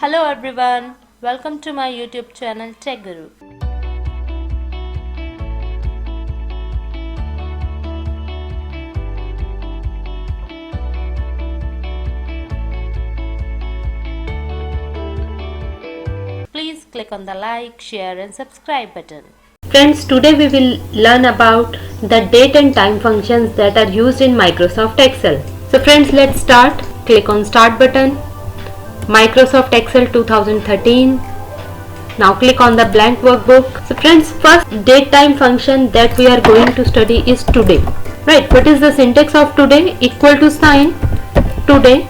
Hello everyone, welcome to my YouTube channel Tech Guru. Please click on the like, share and subscribe button. Friends, today we will learn about the date and time functions that are used in Microsoft Excel. So friends, let's start. Click on Start button. Microsoft Excel 2013. Now click on the blank workbook. So friends, first date time function that we are going to study is today. Right, what is the syntax of today? Equal to sign today.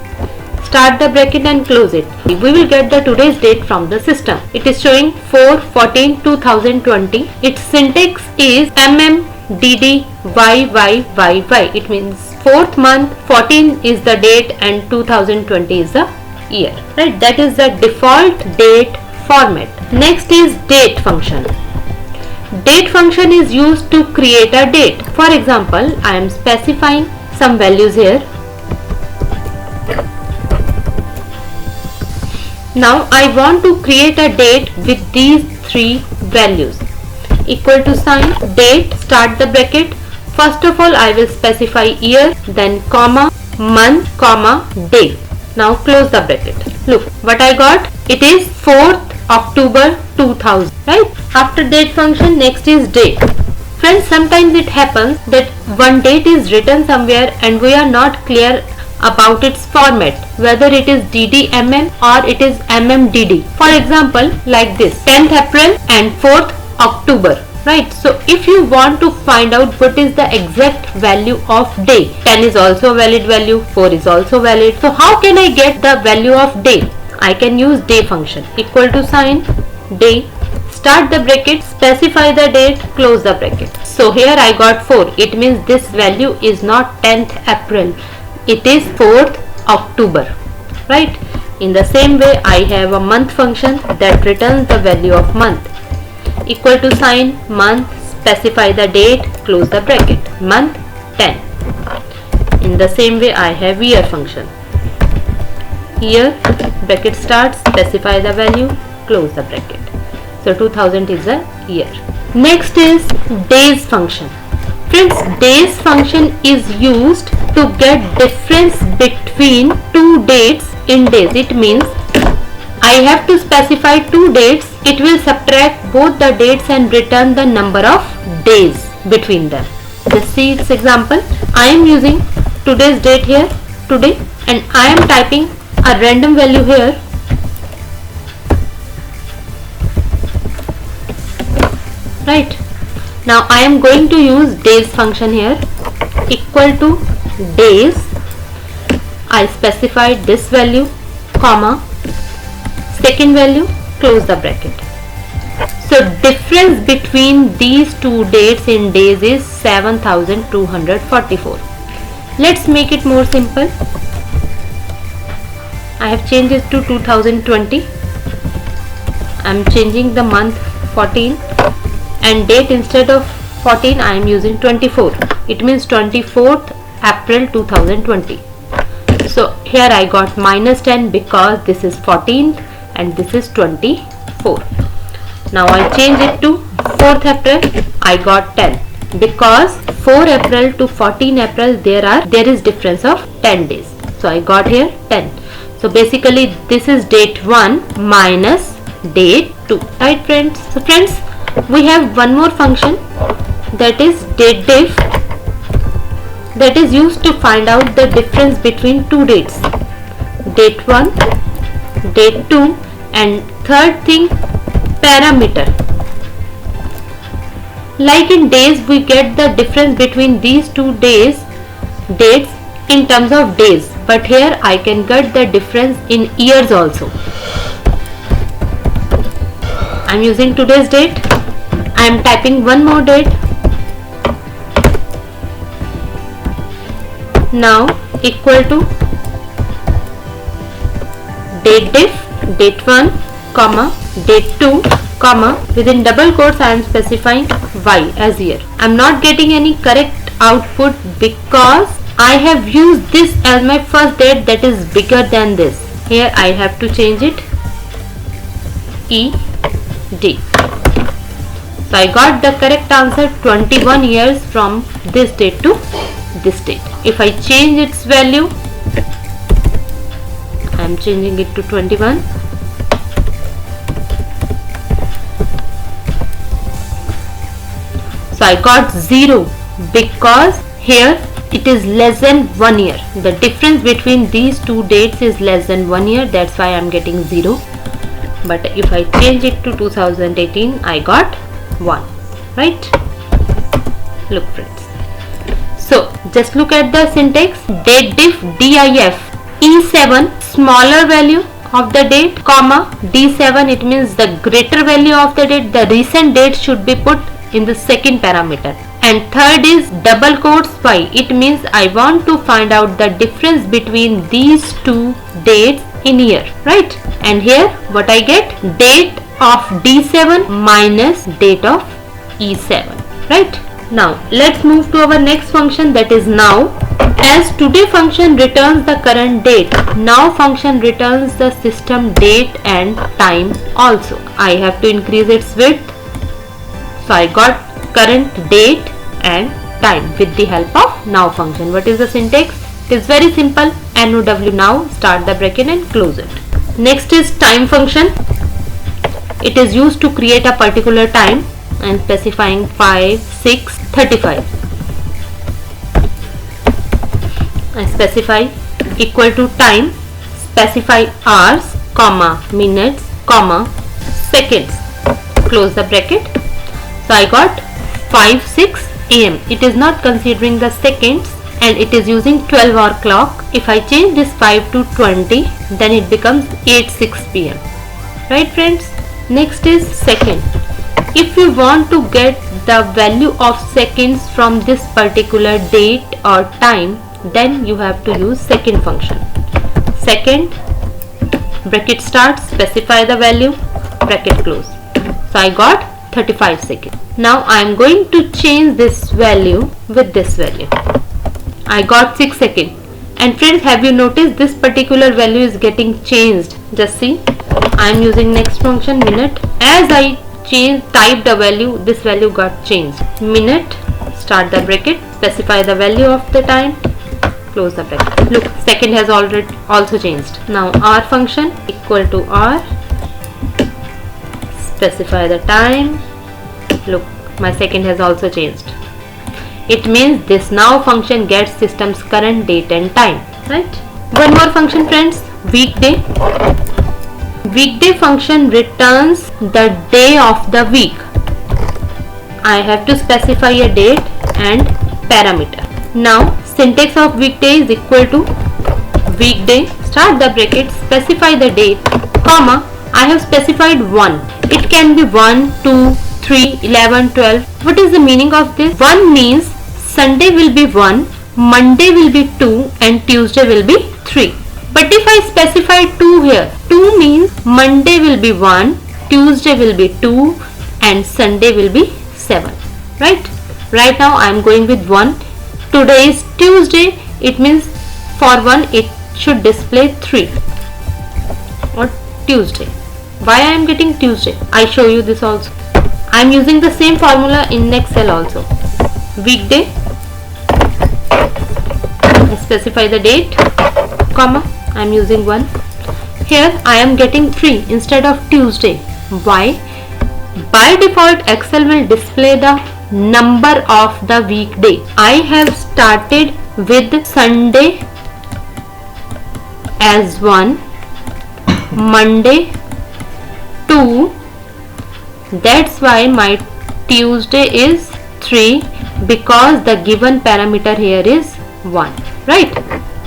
Start the bracket and close it. We will get the today's date from the system. It is showing 4/14/2020. Its syntax is MMDDYYYY. It means 4th month, 14 is the date and 2020 is the year. Right, that is the default date format. Next is date function. Date function is used to create a date. For example, I am specifying some values here. Now I want to create a date with these three values. Equal to sign, date, start the bracket. First of all, I will specify year, then comma, month, comma, day. Now close the bracket. Look what I got. It is 4th October 2000. Right? After date function, next is day. Friends, sometimes it happens that one date is written somewhere and we are not clear about its format, whether it is DDMM or it is MMDD. For example, like this, 10th April and 4th October. Right, so if you want to find out what is the exact value of day, 10 is also a valid value, 4 is also valid. So how can I get the value of day? I can use day function. Equal to sign, day, start the bracket, specify the date, close the bracket. So here I got 4. It means this value is not 10th April. It is 4th October. Right? In the same way, I have a month function that returns the value of month. Equal to sign, month, specify the date, close the bracket. Month 10. In the same way, I have year function. Year, bracket starts, specify the value, close the bracket. So 2000 is a year. Next is days function. Friends, days function is used to get difference between two dates in days. It means I have to specify two dates. It will subtract both the dates and return the number of days between them. Let's see its example. I am using today's date here, today, and I am typing a random value here. Right. Now I am going to use days function here. Equal to days. I specified this value, comma, second value, close the bracket. So difference between these two dates in days is 7244. Let's make it more simple. I have changed it to 2020. I am changing the month 14 and date instead of 14 I am using 24. It means 24th April 2020. So here I got minus 10 because this is 14th and this is 24. Now I change it to 4th April. I got 10 because 4 April to 14 April there is difference of 10 days. So I got here 10. So basically this is date 1 minus date 2. Right friends? So friends, we have one more function that is date diff, that is used to find out the difference between two dates, date 1, date 2, and third thing, parameter. Like in days, we get the difference between these two dates in terms of days, but here I can get the difference in years also. I am using today's date. I am typing one more date. Now equal to date diff, date 1, comma, date 2, comma, within double quotes I am specifying Y as year. I am not getting any correct output because I have used this as my first date that is bigger than this. Here I have to change it ED. So I got the correct answer, 21 years from this date to this date. If I change its value, I am changing it to 21. So I got 0 because here it is less than 1 year. The difference between these two dates is less than 1 year. That's why I am getting 0. But if I change it to 2018, I got 1. Right? Look friends. So just look at the syntax. Date diff DIF E7 smaller value of the date, comma D7, it means the greater value of the date. The recent date should be put in the second parameter. And third is double quotes Y. It means I want to find out the difference between these two dates in year, right? And here what I get, date of D7 minus date of E7, right? Now let's move to our next function, that is now. As today function returns the current date, now function returns the system date and time also. I have to increase its width. So I got current date and time with the help of now function. What is the syntax? It is very simple. NOW now, start the bracket and close it. Next is time function. It is used to create a particular time and specifying 5, 6, 35. I specify equal to time, specify hours, comma minutes, comma seconds, close the bracket. So I got 5, 6 am. It is not considering the seconds and it is using 12-hour clock. If I change this 5 to 20, then it becomes 8, 6 pm. Right friends? Next is second. If you want to get the value of seconds from this particular date or time, then you have to use second function. Second, bracket start, specify the value, bracket close. So I got 35 seconds. Now I am going to change this value with this value. I got 6 seconds. And friends, have you noticed this particular value is getting changed? Just see, I am using next function minute. As I type the value, this value got changed. Minute, start the bracket, specify the value of the time, close the bracket. Look, second has already also changed. Now hour function equal to hour, specify the time. Look, my second has also changed. It means this now function gets system's current date and time, right? One more function friends, weekday. Weekday function returns the day of the week. I have to specify a date and parameter. Now syntax of weekday is equal to weekday, start the bracket, specify the date, comma, I have specified 1. It can be 1, 2, 3, 11, 12. What is the meaning of this? 1 means Sunday will be 1, Monday will be 2 and Tuesday will be 3. But if I specify 2 here, 2 means Monday will be 1, Tuesday will be 2 and Sunday will be 7. Right? Right now I am going with 1. Today is Tuesday. It means for 1 it should display 3 or Tuesday. Why I am getting Tuesday? I show you this also. I am using the same formula in Excel also. Weekday, I specify the date, comma, I am using 1. Here I am getting 3 instead of Tuesday. Why? By default Excel will display the number of the weekday. I have started with Sunday as 1, Monday 2, that's why my Tuesday is 3 because the given parameter here is 1, right?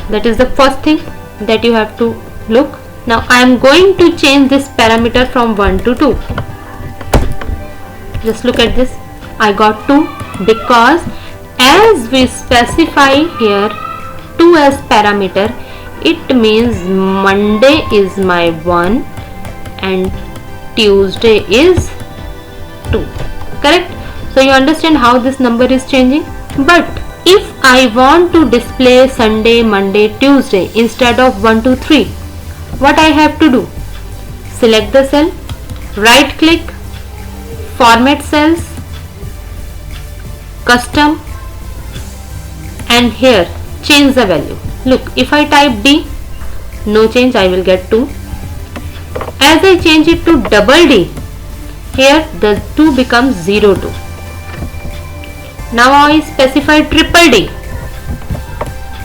That is the first thing that you have to look. Now I am going to change this parameter from 1 to 2. Just look at this. I got 2 because as we specify here 2 as parameter, it means Monday is my 1 and Tuesday is 2. Correct? So you understand how this number is changing. But if I want to display Sunday, Monday, Tuesday instead of 1, 2, 3, what I have to do? Select the cell, right click, format cells, custom, and here change the value. Look, if I type D, no change, I will get 2. As I change it to double D, here the 2 becomes 0, 2. Now I specify triple D.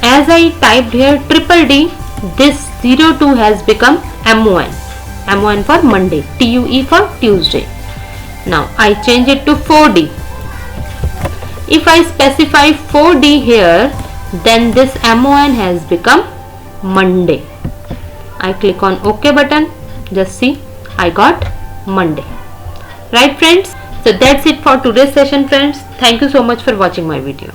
As I typed here triple D, this 0, 2 has become M1. M1 for Monday, TUE for Tuesday. Now I change it to 4D. If I specify 4D here, then this M1 has become Monday. I click on OK button. Just see, I got Monday. Right friends? So that's it for today's session friends. Thank you so much for watching my video.